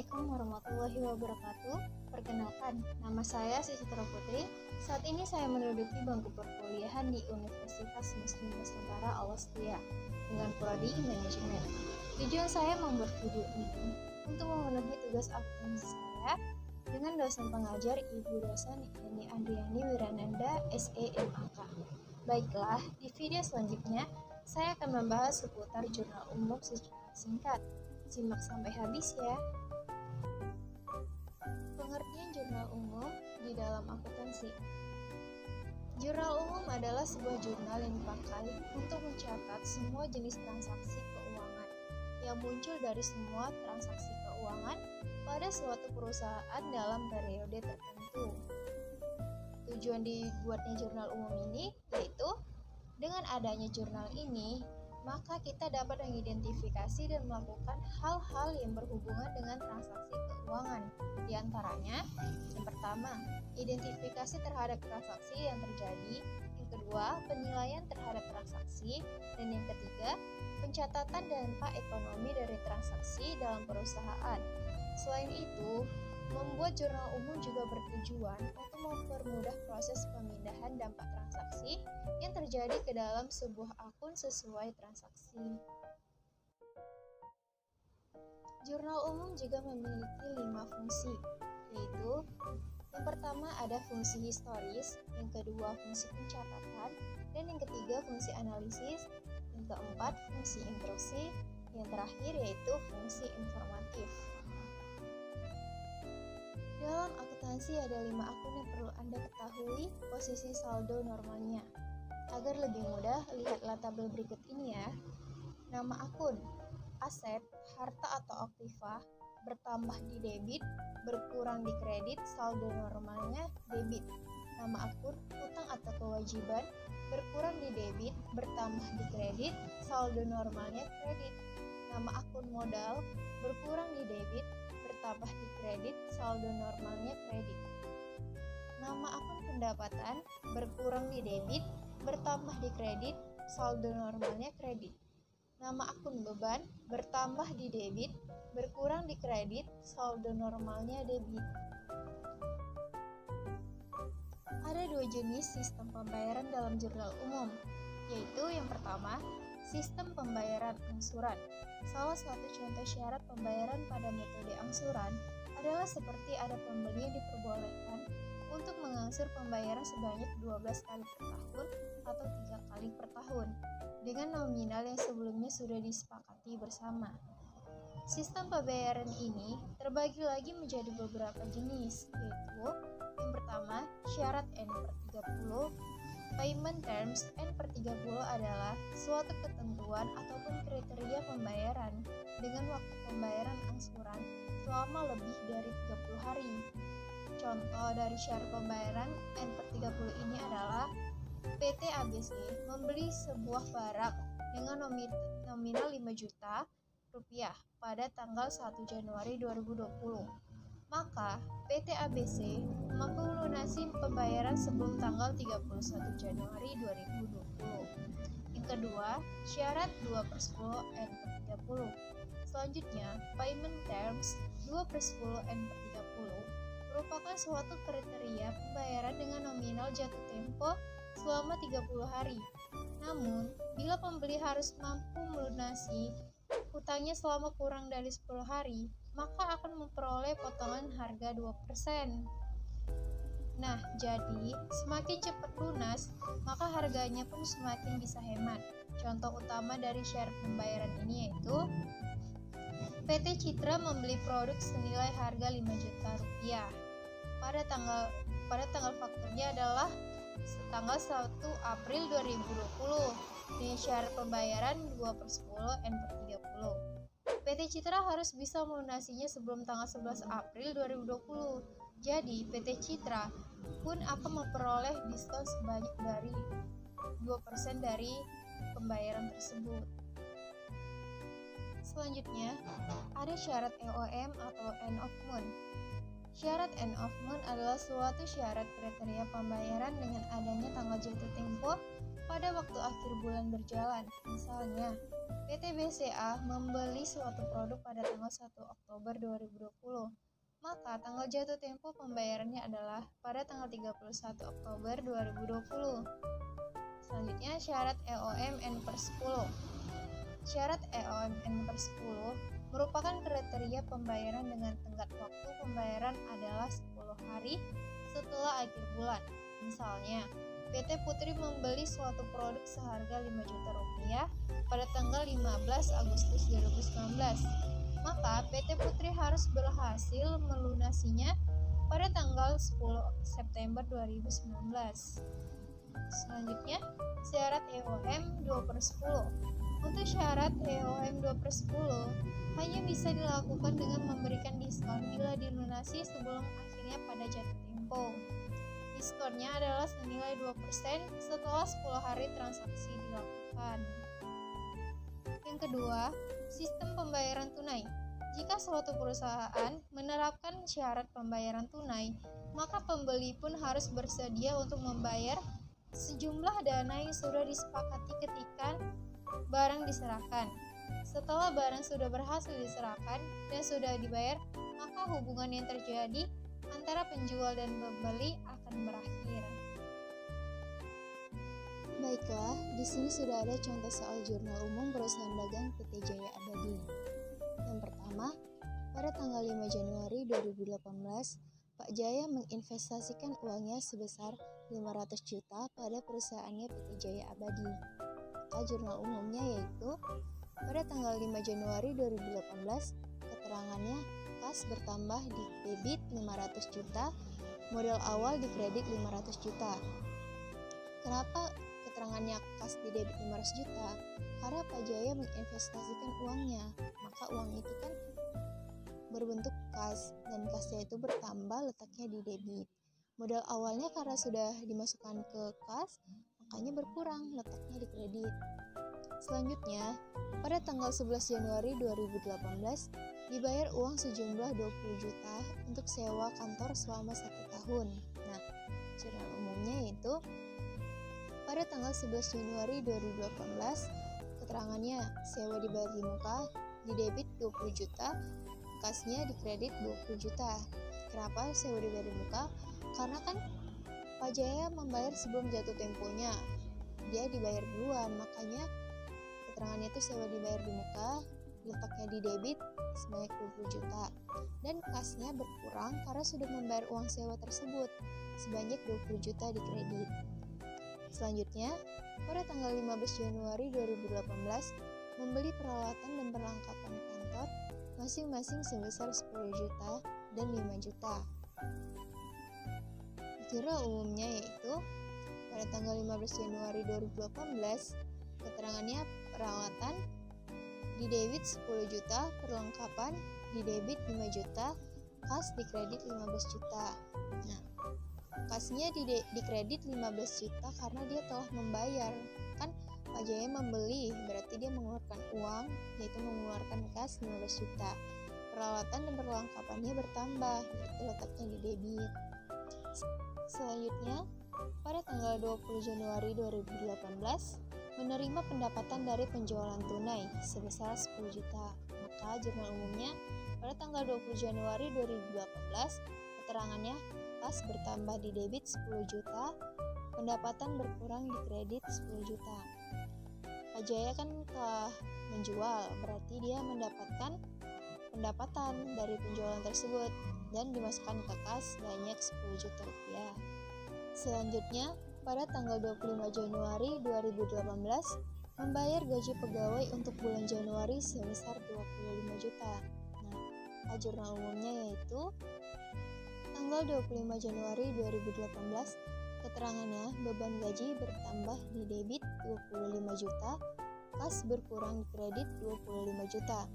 Assalamualaikum warahmatullahi wabarakatuh. Perkenalkan, nama saya Citra Putri. Saat ini saya menduduki bangku perkuliahan di Universitas Muslim Nusantara Austria dengan prodi manajemen. Tujuan saya membuat video ini untuk memenuhi tugas akuntansi saya dengan dosen pengajar Ibu dosen Yani Andriani Wirananda SEMAK. Baiklah, di video selanjutnya saya akan membahas seputar jurnal umum secara singkat. Simak sampai habis ya. Pengertian jurnal umum di dalam akuntansi. Jurnal umum adalah sebuah jurnal yang dipakai untuk mencatat semua jenis transaksi keuangan yang muncul dari semua transaksi keuangan pada suatu perusahaan dalam periode tertentu. Tujuan dibuatnya jurnal umum ini yaitu dengan adanya jurnal ini, maka kita dapat mengidentifikasi dan melakukan hal-hal yang berhubungan dengan transaksi keuangan. Di antaranya, yang pertama, identifikasi terhadap transaksi yang terjadi. Yang kedua, penilaian terhadap transaksi. Dan yang ketiga, pencatatan dampak ekonomi dari transaksi dalam perusahaan. Selain itu, membuat jurnal umum juga bertujuan untuk mempermudah proses pemindahan dampak transaksi yang terjadi ke dalam sebuah akun sesuai transaksi. Jurnal umum juga memiliki 5 fungsi, yaitu yang pertama ada fungsi historis, yang kedua fungsi pencatatan, dan yang ketiga fungsi analisis, yang keempat fungsi instruksi, yang terakhir yaitu fungsi informatif. Dalam akuntansi ada 5 akun yang perlu Anda ketahui posisi saldo normalnya. Agar lebih mudah, lihatlah tabel berikut ini ya. Nama akun, aset, harta atau aktiva, bertambah di debit, berkurang di kredit, saldo normalnya debit. Nama akun, utang atau kewajiban, berkurang di debit, bertambah di kredit, saldo normalnya kredit. Nama akun modal, berkurang di debit, bertambah di kredit, saldo normalnya kredit. Nama akun pendapatan berkurang di debit, bertambah di kredit, saldo normalnya kredit. Nama akun beban bertambah di debit, berkurang di kredit, saldo normalnya debit. Ada 2 jenis sistem pembayaran dalam jurnal umum, yaitu yang pertama, sistem pembayaran angsuran. Salah satu contoh syarat pembayaran pada metode angsuran adalah seperti ada pembeli yang diperbolehkan untuk mengangsur pembayaran sebanyak 12 kali per tahun atau 3 kali per tahun dengan nominal yang sebelumnya sudah disepakati bersama. Sistem pembayaran ini terbagi lagi menjadi beberapa jenis, yaitu yang pertama, syarat N/30. Payment terms N/30 adalah suatu ketentuan ataupun kriteria pembayaran dengan waktu pembayaran angsuran selama lebih dari 30 hari. Contoh dari syarat pembayaran N/30 ini adalah PT ABC membeli sebuah barang dengan nominal 5 juta rupiah pada tanggal 1 Januari 2020. Maka PT ABC mampu melunasi pembayaran sebelum tanggal 31 Januari 2020. Yang kedua, syarat 2/10 N/30. Selanjutnya, payment terms 2/10 N/30 merupakan suatu kriteria pembayaran dengan nominal jatuh tempo selama 30 hari. Namun, bila pembeli harus mampu melunasi hutangnya selama kurang dari 10 hari, maka akan memperoleh potongan harga 2%. Nah, jadi semakin cepat lunas, maka harganya pun semakin bisa hemat. Contoh utama dari syarat pembayaran ini yaitu PT Citra membeli produk senilai harga 5 juta rupiah. Pada tanggal fakturnya adalah tanggal 1 April 2020 dengan syarat pembayaran 2/10 N/30. PT Citra harus bisa melunasinya sebelum tanggal 11 April 2020. Jadi, PT Citra pun akan memperoleh diskon sebanyak dari 2% dari pembayaran tersebut. Selanjutnya, ada syarat EOM atau end of month. Syarat end of month adalah suatu syarat kriteria pembayaran dengan adanya tanggal jatuh tempo pada waktu akhir bulan berjalan. Misalnya, PT BCA membeli suatu produk pada tanggal 1 Oktober 2020, maka tanggal jatuh tempo pembayarannya adalah pada tanggal 31 Oktober 2020. Selanjutnya, syarat EOM N/10. Syarat EOM N/10 merupakan kriteria pembayaran dengan tenggat waktu pembayaran adalah 10 hari setelah akhir bulan. Misalnya, PT Putri membeli suatu produk seharga 5 juta rupiah pada tanggal 15 Agustus 2019. Maka PT Putri harus berhasil melunasinya pada tanggal 10 September 2019. Selanjutnya, syarat EOM 2/10. Untuk syarat EOM 2/10 hanya bisa dilakukan dengan memberikan diskon bila dilunasi sebelum akhirnya pada jatuh tempo. Diskonnya adalah senilai 2% setelah 10 hari transaksi dilakukan. Yang kedua, sistem pembayaran tunai. Jika suatu perusahaan menerapkan syarat pembayaran tunai, maka pembeli pun harus bersedia untuk membayar sejumlah dana yang sudah disepakati ketika barang diserahkan. Setelah barang sudah berhasil diserahkan dan sudah dibayar, maka hubungan yang terjadi antara penjual dan pembeli akan berakhir. Baiklah, di sini sudah ada contoh soal jurnal umum perusahaan dagang PT Jaya Abadi. Yang pertama, pada tanggal 5 Januari 2018, Pak Jaya menginvestasikan uangnya sebesar 500 juta pada perusahaannya PT Jaya Abadi. Maka jurnal umumnya yaitu pada tanggal 5 Januari 2018, keterangannya kas bertambah di debit 500 juta, modal awal di kredit 500 juta. Kenapa keterangannya kas di debit 500 juta? Karena Pak Jaya menginvestasikan uangnya, maka uang itu kan berbentuk kas, dan kasnya itu bertambah letaknya di debit. Modal awalnya karena sudah dimasukkan ke kas, makanya berkurang letaknya di kredit. Selanjutnya, pada tanggal 11 Januari 2018, dibayar uang sejumlah 20 juta untuk sewa kantor selama 1 tahun. Nah, jurnal umumnya yaitu pada tanggal 11 Januari 2018, keterangannya sewa dibayar di muka, di debit 20 juta, kasnya di kredit 20 juta. Kenapa sewa dibayar di muka? Karena kan Pak Jaya membayar sebelum jatuh temponya. Dia dibayar duluan, makanya keterangannya itu sewa dibayar di muka, letaknya di debit sebanyak 20 juta. Dan kasnya berkurang karena sudah membayar uang sewa tersebut sebanyak 20 juta di kredit. Selanjutnya, pada tanggal 15 Januari 2018, membeli peralatan dan perlengkapan kantor masing-masing sebesar 10 juta dan 5 juta. Jurnal umumnya yaitu pada tanggal 15 Januari 2018, keterangannya peralatan di debit 10 juta, perlengkapan di debit 5 juta, kas di kredit 15 juta. Nah, kasnya di kredit 15 juta karena dia telah membayar. Kan Pak Jaya membeli, berarti dia mengeluarkan uang, yaitu mengeluarkan kas 15 juta. Peralatan dan perlengkapannya bertambah, yaitu letaknya di debit. Selanjutnya, pada tanggal 20 Januari 2018, menerima pendapatan dari penjualan tunai sebesar 10 juta. Maka jurnal umumnya pada tanggal 20 Januari 2018, keterangannya kas bertambah di debit 10 juta, pendapatan berkurang di kredit 10 juta. Pak Jaya kan telah menjual, berarti dia mendapatkan pendapatan dari penjualan tersebut dan dimasukkan ke kas sebanyak 10 juta rupiah. Selanjutnya, pada tanggal 25 Januari 2018, membayar gaji pegawai untuk bulan Januari sebesar 25 juta. Nah, jurnal umumnya yaitu tanggal 25 Januari 2018, keterangannya beban gaji bertambah di debit 25 juta, kas berkurang di kredit 25 juta.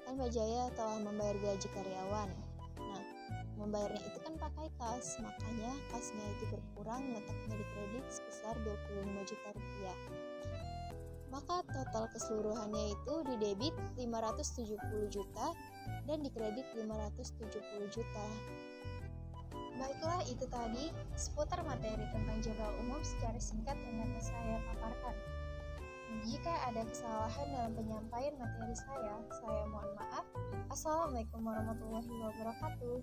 Kan Pak Jaya telah membayar gaji karyawan. Nah, membayarnya itu kan pakai kas, makanya kasnya itu berkurang, letaknya di kredit sebesar 25 juta rupiah. Maka total keseluruhannya itu di debit 570 juta dan di kredit 570 juta. Baiklah, itu tadi seputar materi tentang jurnal umum secara singkat yang dapat saya paparkan. Jika ada kesalahan dalam penyampaian materi saya mohon maaf. Assalamualaikum warahmatullahi wabarakatuh.